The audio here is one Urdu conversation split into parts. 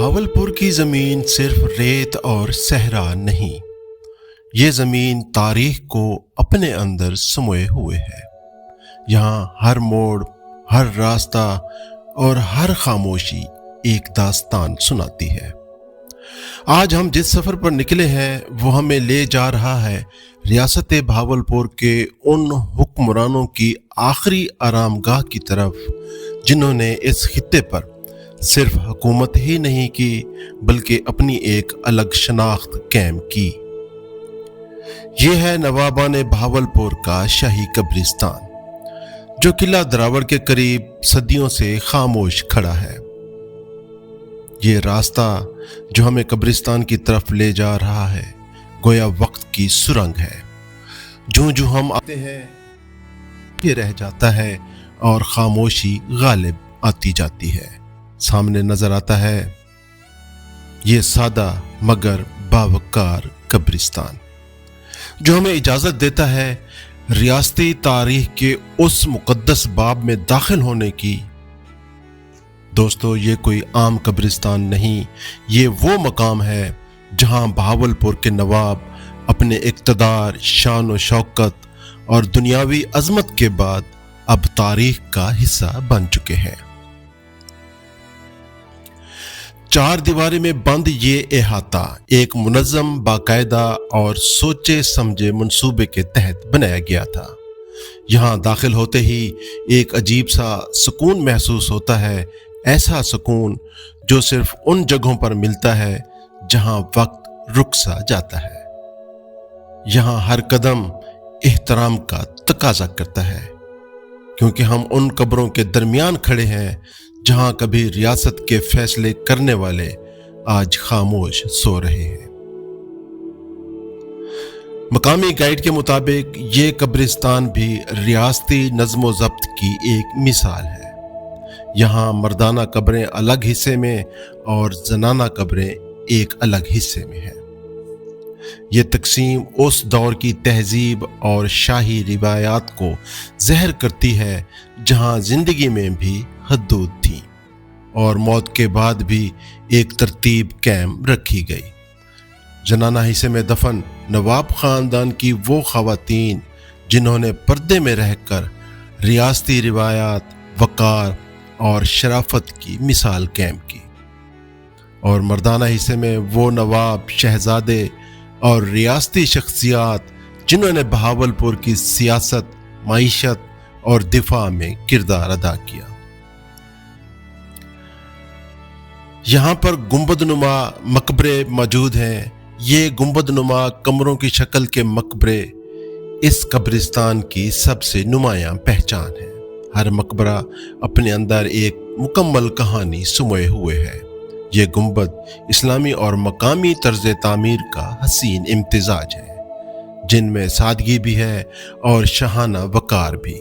بہاولپور کی زمین صرف ریت اور صحرا نہیں، یہ زمین تاریخ کو اپنے اندر سموئے ہوئے ہے۔ یہاں ہر موڑ، ہر راستہ اور ہر خاموشی ایک داستان سناتی ہے۔ آج ہم جس سفر پر نکلے ہیں وہ ہمیں لے جا رہا ہے ریاست بہاولپور کے ان حکمرانوں کی آخری آرام گاہ کی طرف جنہوں نے اس خطے پر صرف حکومت ہی نہیں کی بلکہ اپنی ایک الگ شناخت قائم کی۔ یہ ہے نوابان بہاولپور کا شاہی قبرستان، جو قلعہ دراوڑ کے قریب صدیوں سے خاموش کھڑا ہے۔ یہ راستہ جو ہمیں قبرستان کی طرف لے جا رہا ہے گویا وقت کی سرنگ ہے۔ جو ہم آتے ہیں یہ رہ جاتا ہے اور خاموشی غالب آتی جاتی ہے۔ سامنے نظر آتا ہے یہ سادہ مگر باوقار قبرستان، جو ہمیں اجازت دیتا ہے ریاستی تاریخ کے اس مقدس باب میں داخل ہونے کی۔ دوستو، یہ کوئی عام قبرستان نہیں، یہ وہ مقام ہے جہاں بہاولپور کے نواب اپنے اقتدار، شان و شوکت اور دنیاوی عظمت کے بعد اب تاریخ کا حصہ بن چکے ہیں۔ چار دیواری میں بند یہ احاطہ ایک منظم، باقاعدہ اور سوچے سمجھے منصوبے کے تحت بنایا گیا تھا۔ یہاں داخل ہوتے ہی ایک عجیب سا سکون محسوس ہوتا ہے، ایسا سکون جو صرف ان جگہوں پر ملتا ہے جہاں وقت رک سا جاتا ہے۔ یہاں ہر قدم احترام کا تقاضا کرتا ہے، کیونکہ ہم ان قبروں کے درمیان کھڑے ہیں جہاں کبھی ریاست کے فیصلے کرنے والے آج خاموش سو رہے ہیں۔ مقامی گائیڈ کے مطابق یہ قبرستان بھی ریاستی نظم و ضبط کی ایک مثال ہے۔ یہاں مردانہ قبریں الگ حصے میں اور زنانہ قبریں ایک الگ حصے میں ہیں۔ یہ تقسیم اس دور کی تہذیب اور شاہی روایات کو ظاہر کرتی ہے جہاں زندگی میں بھی حدود تھی اور موت کے بعد بھی ایک ترتیب قائم رکھی گئی۔ زنانہ حصے میں دفن نواب خاندان کی وہ خواتین جنہوں نے پردے میں رہ کر ریاستی روایات، وقار اور شرافت کی مثال قائم کی، اور مردانہ حصے میں وہ نواب، شہزادے اور ریاستی شخصیات جنہوں نے بہاولپور کی سیاست، معیشت اور دفاع میں کردار ادا کیا۔ یہاں پر گنبد نما مقبرے موجود ہیں۔ یہ گنبد نما کمروں کی شکل کے مقبرے اس قبرستان کی سب سے نمایاں پہچان ہے۔ ہر مقبرہ اپنے اندر ایک مکمل کہانی سموئے ہوئے ہے۔ یہ گنبد اسلامی اور مقامی طرز تعمیر کا حسین امتزاج ہے، جن میں سادگی بھی ہے اور شاہانہ وقار بھی۔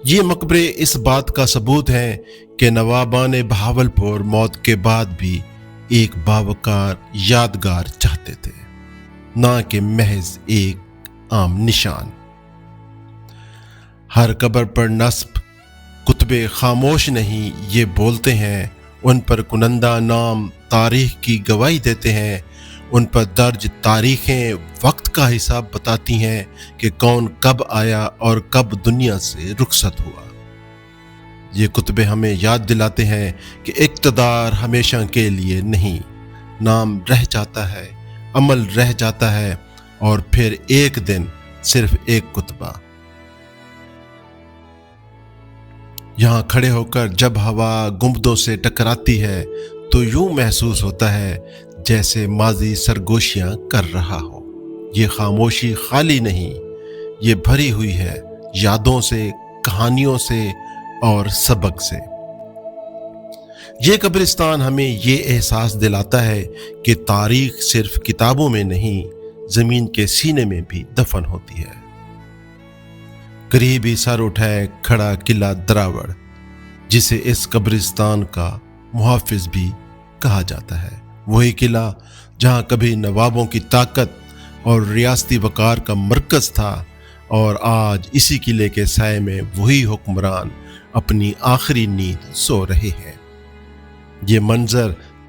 یہ مقبرے اس بات کا ثبوت ہیں کہ نوابان بہاولپور موت کے بعد بھی ایک باوقار یادگار چاہتے تھے، نہ کہ محض ایک عام نشان۔ ہر قبر پر نصب کتبے خاموش نہیں، یہ بولتے ہیں، ان پر کنندہ نام تاریخ کی گواہی دیتے ہیں، ان پر درج تاریخیں وقت کا حساب بتاتی ہیں کہ کون کب آیا اور کب دنیا سے رخصت ہوا۔ یہ کتبے ہمیں یاد دلاتے ہیں کہ اقتدار ہمیشہ کے لیے نہیں، نام رہ جاتا ہے، عمل رہ جاتا ہے، اور پھر ایک دن صرف ایک کتبہ۔ یہاں کھڑے ہو کر جب ہوا گنبدوں سے ٹکراتی ہے تو یوں محسوس ہوتا ہے جیسے ماضی سرگوشیاں کر رہا ہو۔ یہ خاموشی خالی نہیں، یہ بھری ہوئی ہے یادوں سے، کہانیوں سے اور سبق سے۔ یہ قبرستان ہمیں یہ احساس دلاتا ہے کہ تاریخ صرف کتابوں میں نہیں، زمین کے سینے میں بھی دفن ہوتی ہے۔ قریبی سر اٹھائے کھڑا قلعہ دراوڑ، جسے اس قبرستان کا محافظ بھی کہا جاتا ہے، وہی قلعہ جہاں کبھی نوابوں کی طاقت اور ریاستی وقار کا مرکز تھا، اور آج اسی قلعے کے سائے میں وہی حکمران اپنی آخری نیند سو رہے ہیں۔ یہ منظر